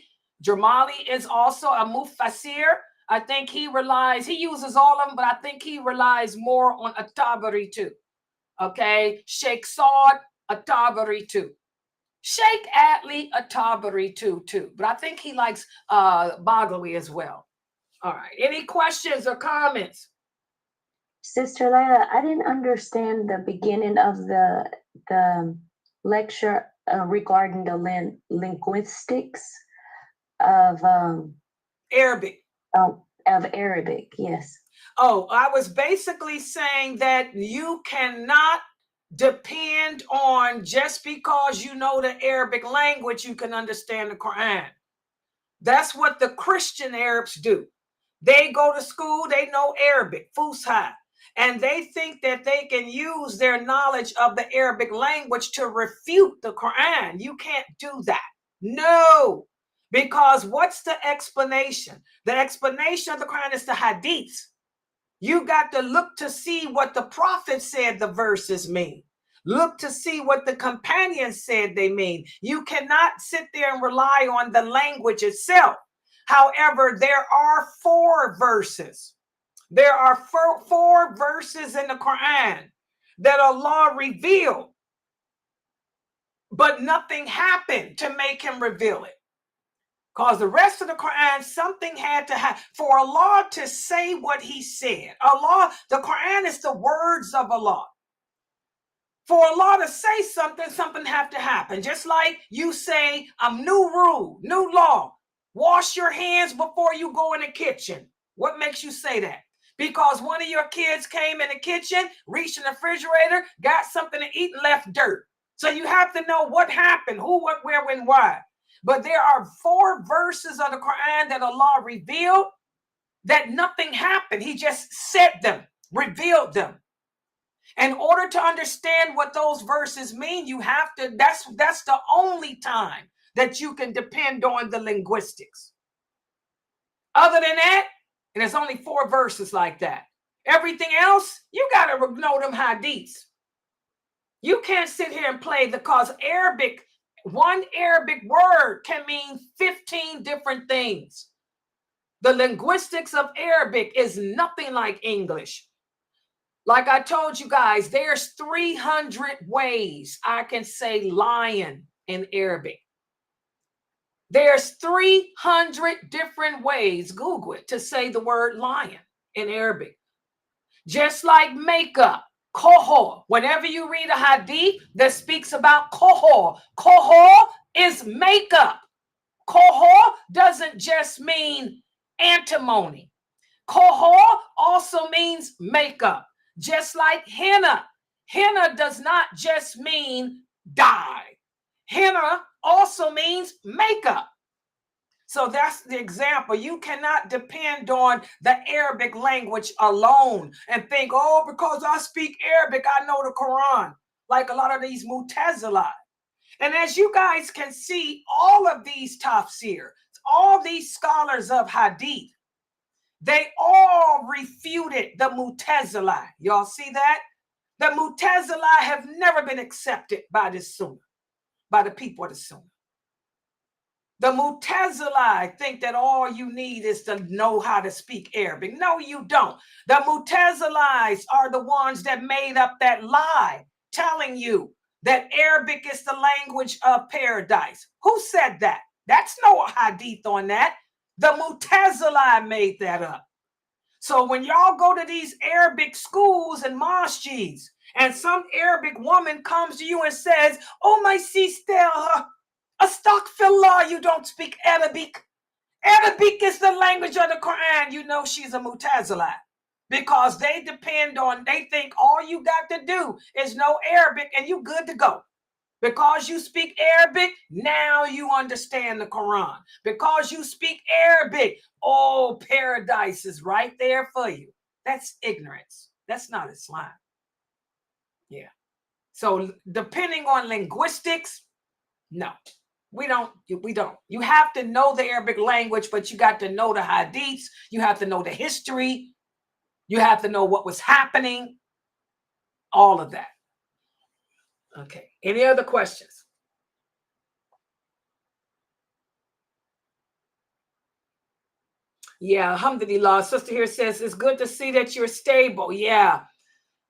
S3: is also a Mufassir. I think he uses all of them, but I think he relies more on a Tabari too. Okay, Sheikh Saud, a Tabari too. Sheikh Atli, a Tabari too. But I think he likes Baghawi as well. All right, any questions or comments?
S6: Sister Layla, I didn't understand the beginning of the lecture regarding the linguistics of
S3: Arabic.
S6: Of Arabic, yes.
S3: Oh, I was basically saying that you cannot depend on just because you know the Arabic language, you can understand the Quran. That's what the Christian Arabs do. They go to school, they know Arabic, Fusha. And they think that they can use their knowledge of the Arabic language to refute the Quran. You can't do that. No, because what's the explanation? The explanation of the Quran is the hadiths. You got to look to see what the prophet said the verses mean. Look to see what the companions said they mean. You cannot sit there and rely on the language itself. However, there are 4 verses. There are four verses in the Quran that Allah revealed, but nothing happened to make him reveal it. Because the rest of the Quran, something had to happen for Allah to say what he said. Allah, the Quran is the words of Allah. For Allah to say something, something have to happen. Just like you say a new rule, new law, wash your hands before you go in the kitchen. What makes you say that? Because one of your kids came in the kitchen, reached in the refrigerator, got something to eat, and left dirt. So you have to know what happened, who, what, where, when, why. But there are 4 verses of the Quran that Allah revealed that nothing happened. He just said them, revealed them. In order to understand what those verses mean, you have to, that's the only time that you can depend on the linguistics. Other than that, and there's only 4 verses like that. Everything else, you got to know them hadiths. You can't sit here and play, because Arabic, one Arabic word can mean 15 different things. The linguistics of Arabic is nothing like English. Like I told you guys, there's 300 ways I can say lion in Arabic. There's 300 different ways, Google it, to say the word lion in Arabic. Just like makeup, kohol. Whenever you read a hadith that speaks about kohol, kohol is makeup. Kohol doesn't just mean antimony. Kohol also means makeup. Just like henna. Henna does not just mean dye. Henna also means makeup. So that's the example. You cannot depend on the Arabic language alone and think, oh, because I speak Arabic, I know the Quran. Like a lot of these Mu'tazila. And as you guys can see, all of these tafsir, all these scholars of hadith, they all refuted the Mu'tazila. Y'all see that? The Mu'tazila have never been accepted by the Sunnah, by the people of the Sunnah. The Mu'tazila think that all you need is to know how to speak Arabic. No, you don't. The Mu'tazilis are the ones that made up that lie, telling you that Arabic is the language of paradise. Who said that? That's no hadith on that. The Mu'tazila made that up. So when y'all go to these Arabic schools and masjids, and some Arabic woman comes to you and says, oh, my sister, astaghfirullah, you don't speak Arabic. Arabic is the language of the Quran. You know she's a Mu'tazila, because they depend on, they think all you got to do is know Arabic and you good to go. Because you speak Arabic, now you understand the Quran. Because you speak Arabic, oh, paradise is right there for you. That's ignorance. That's not Islam. Yeah. So depending on linguistics, no, we don't. You have to know the Arabic language, but you got to know the hadiths. You have to know the history. You have to know what was happening. All of that. Okay. Any other questions? Yeah, alhamdulillah. Sister here says, it's good to see that you're stable. Yeah.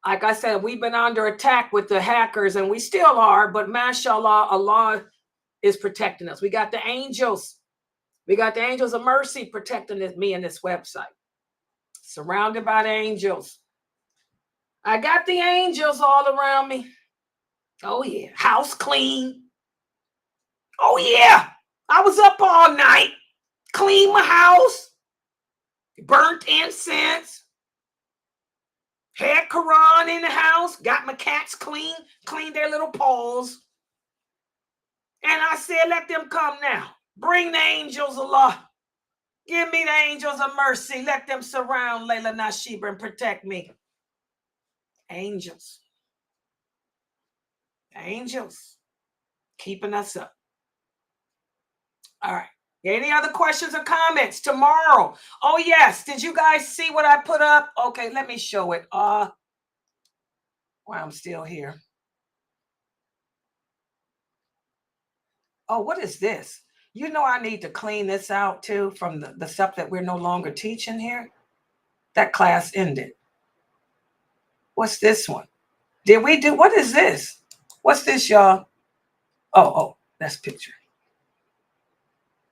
S3: Like I said, we've been under attack with the hackers, and we still are, but mashallah, Allah is protecting us. We got the angels. We got the angels of mercy protecting me and this website. Surrounded by the angels. I got the angels all around me. Oh, yeah. House clean. Oh, yeah. I was up all night. Cleaned my house. Burnt incense. Had Quran in the house. Got my cats clean. Cleaned their little paws. And I said, let them come now. Bring the angels, Allah. Give me the angels of mercy. Let them surround lailanasheeba and protect me. Angels. Angels. Keeping us up. All right. Any other questions or comments tomorrow? Oh, yes. Did you guys see what I put up? Okay, let me show it. While I'm still here. Oh, what is this? You know I need to clean this out too from the stuff that we're no longer teaching here. That class ended. What's this one? Did we do, what is this? What's this, y'all? Oh, that's a picture.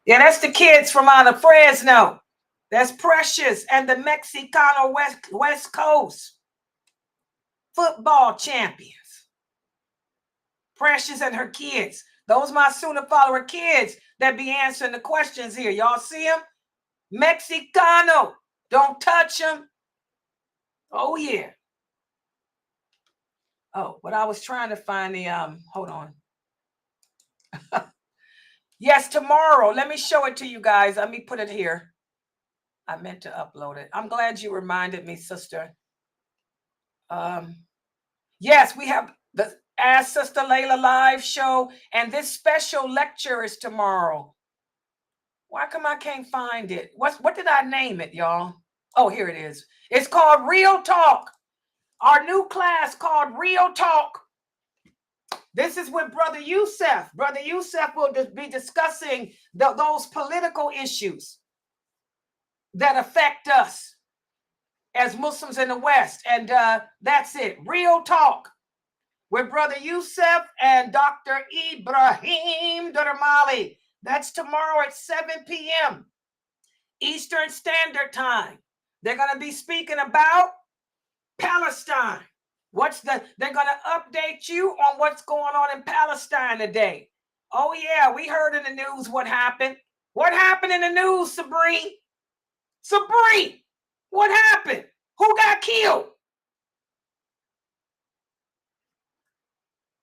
S3: Yeah, that's the kids from out of Fresno. That's Precious and the Mexicano West Coast football champions. Precious and her kids. Those my Sunnah follower kids that be answering the questions here. Y'all see them? Mexicano. Don't touch them. Oh, yeah. Oh, but I was trying to find the, hold on. Yes, tomorrow. Let me show it to you guys. Let me put it here. I meant to upload it. I'm glad you reminded me, sister. Yes, we have the Ask Sister Layla live show, and this special lecture is tomorrow. Why come I can't find it? What did I name it, y'all? Oh, here it is. It's called Real Talk. Our new class called Real Talk. This is with Brother Youssef. Brother Youssef will be discussing those political issues that affect us as Muslims in the West. And that's it. Real Talk with Brother Youssef and Dr. Ibrahim Durmali. That's tomorrow at 7 p.m. Eastern Standard Time. They're going to be speaking about Palestine. They're going to update you on what's going on in Palestine today. Oh, yeah, we heard in the news what happened. What happened in the news, Sabrine? Sabrine, what happened? Who got killed?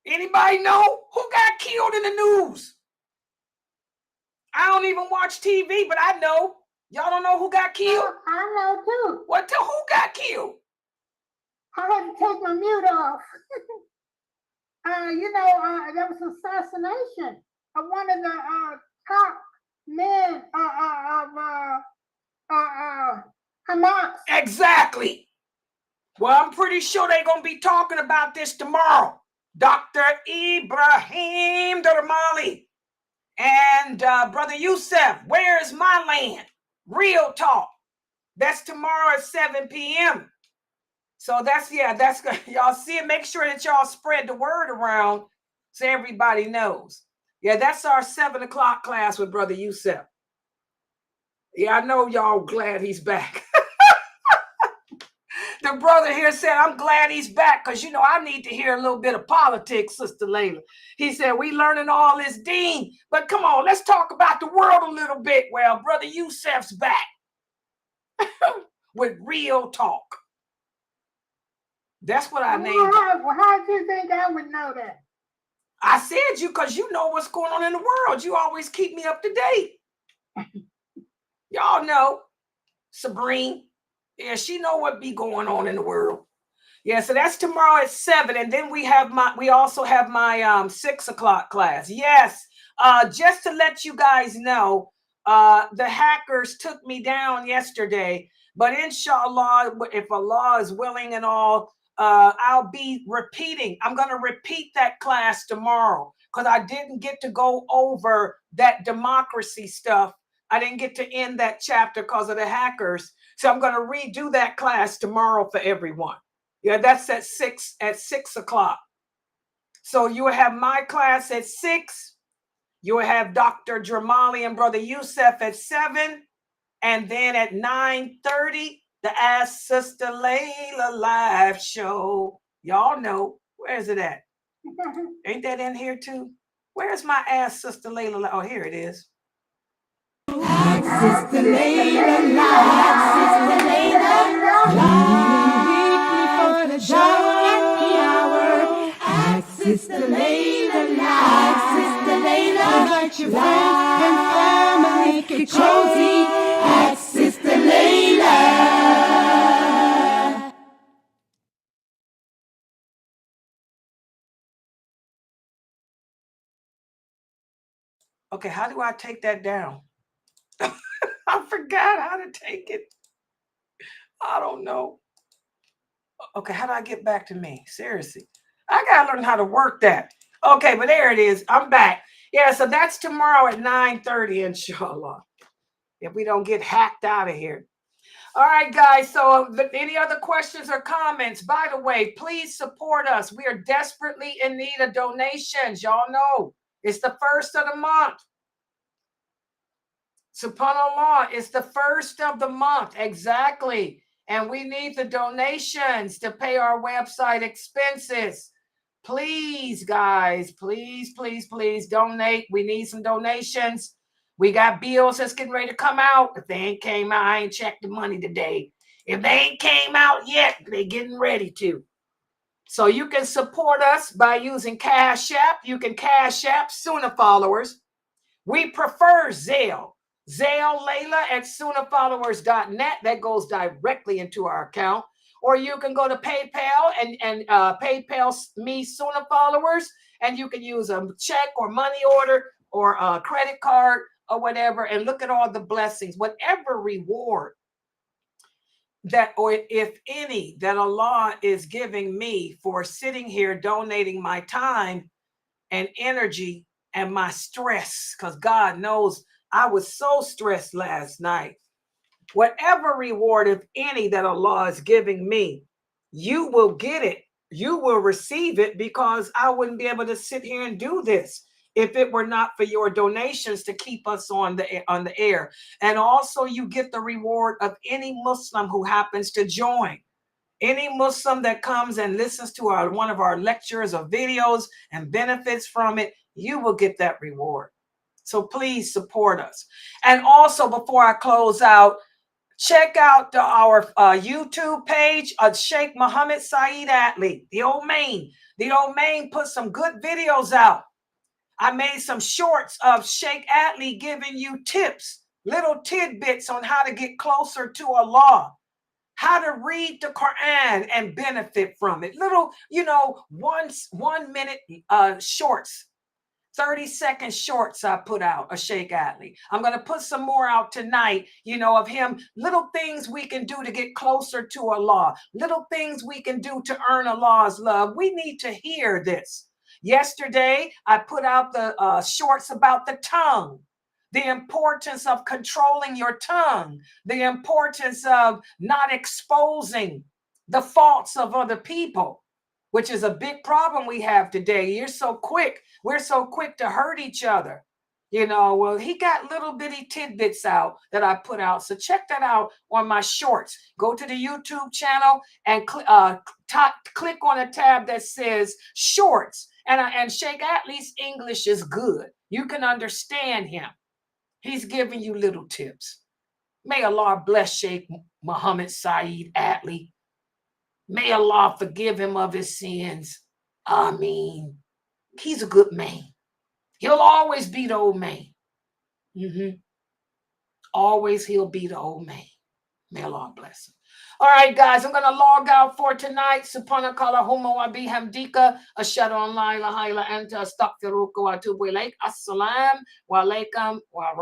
S3: Anybody know who got killed in the news? I don't even watch TV, but I know. Y'all don't know who got killed?
S7: I know too.
S3: Who got killed?
S7: I had to take my mute off. There was assassination of one of the top men of Hamas.
S3: Exactly. Well, I'm pretty sure they're going to be talking about this tomorrow. Dr. Ibrahim Durmali and Brother Youssef, where is my land? Real Talk. That's tomorrow at 7 p.m. So that's good. Y'all see it. Make sure that y'all spread the word around so everybody knows. Yeah, that's our 7 o'clock class with Brother Youssef. Yeah, I know y'all glad he's back. The brother here said, I'm glad he's back because, I need to hear a little bit of politics, Sister Layla. He said, we learning all this deen, but come on, let's talk about the world a little bit. Well, Brother Youssef's back with Real Talk. That's what I named it.
S7: How do you think I would know that?
S3: I said you because you know what's going on in the world. You always keep me up to date. Y'all know Sabrine. Yeah, she know what be going on in the world. Yeah, so that's tomorrow at 7. And then we also have my 6 o'clock class. Yes. Just to let you guys know, the hackers took me down yesterday. But inshallah, if Allah is willing and all, I'll be repeating. I'm going to repeat that class tomorrow because I didn't get to go over that democracy stuff. I didn't get to end that chapter because of the hackers. So I'm going to redo that class tomorrow for everyone. Yeah, that's at 6 o'clock. So you will have my class at 6. You will have Dr. Durmali and Brother Youssef at 7. And then at 9:30, the Ask Sister Layla live show. Y'all know. Where is it at? Ain't that in here too? Where's my Ask Sister Layla? Oh, here it is.
S2: Ask Sister Layla live, Sister Layla live. Weekly for the show at the hour. Ask Sister Layla live, Sister Layla. Invite your friends and family, get cozy. Ask Sister Layla.
S3: Okay, how do I take that down? I forgot how to take it. I don't know. Okay, how do I get back to me? Seriously. I got to learn how to work that. Okay, but there it is. I'm back. Yeah, so that's tomorrow at 9:30, inshallah. If we don't get hacked out of here. All right, guys. So any other questions or comments? By the way, please support us. We are desperately in need of donations. Y'all know it's the first of the month. SubhanAllah, it's the first of the month. Exactly. And we need the donations to pay our website expenses. Please, guys, please, please, please donate. We need some donations. We got bills that's getting ready to come out. If they ain't came out, I ain't checked the money today. If they ain't came out yet, they getting ready to. So you can support us by using Cash App. You can Cash App Sunnahfollowers. We prefer Zelle. Zelle Layla at Sunnahfollowers.net. That goes directly into our account. Or you can go to PayPal and PayPal me Sunnahfollowers, and you can use a check or money order or a credit card or whatever, and look at all the blessings, whatever reward that, or if any, that Allah is giving me for sitting here donating my time and energy and my stress, because God knows I was so stressed last night. Whatever reward, if any, that Allah is giving me, you will get it. You will receive it, because I wouldn't be able to sit here and do this if it were not for your donations to keep us on the air. And also you get the reward of any Muslim who happens to join. Any Muslim that comes and listens to one of our lectures or videos and benefits from it, you will get that reward. So please support us. And also, before I close out, check out our YouTube page of Sheikh Muhammad Saeed Atlee, the old main. The old main put some good videos out. I made some shorts of Sheikh Atlee giving you tips, little tidbits on how to get closer to Allah, how to read the Quran and benefit from it. Little, 1 minute shorts, 30-second shorts I put out of Sheikh Atlee. I'm going to put some more out tonight, of him, little things we can do to get closer to Allah, little things we can do to earn Allah's love. We need to hear this. Yesterday, I put out the shorts about the tongue, the importance of controlling your tongue, the importance of not exposing the faults of other people, which is a big problem we have today. We're so quick to hurt each other. Well, he got little bitty tidbits out that I put out. So check that out on my shorts. Go to the YouTube channel and click on a tab that says shorts. And Sheikh Atlee's English is good. You can understand him. He's giving you little tips. May Allah bless Sheikh Muhammad Saeed Atlee. May Allah forgive him of his sins. Ameen. He's a good man. He'll always be the old man. Always he'll be the old man. May Allah bless him. All right, guys, I'm going to log out for tonight. Subhanakallahumma wa bihamdika. Ashhadu an la ilaha illa anta astaghfiruka wa atubu ilaik. Assalamu alaikum wa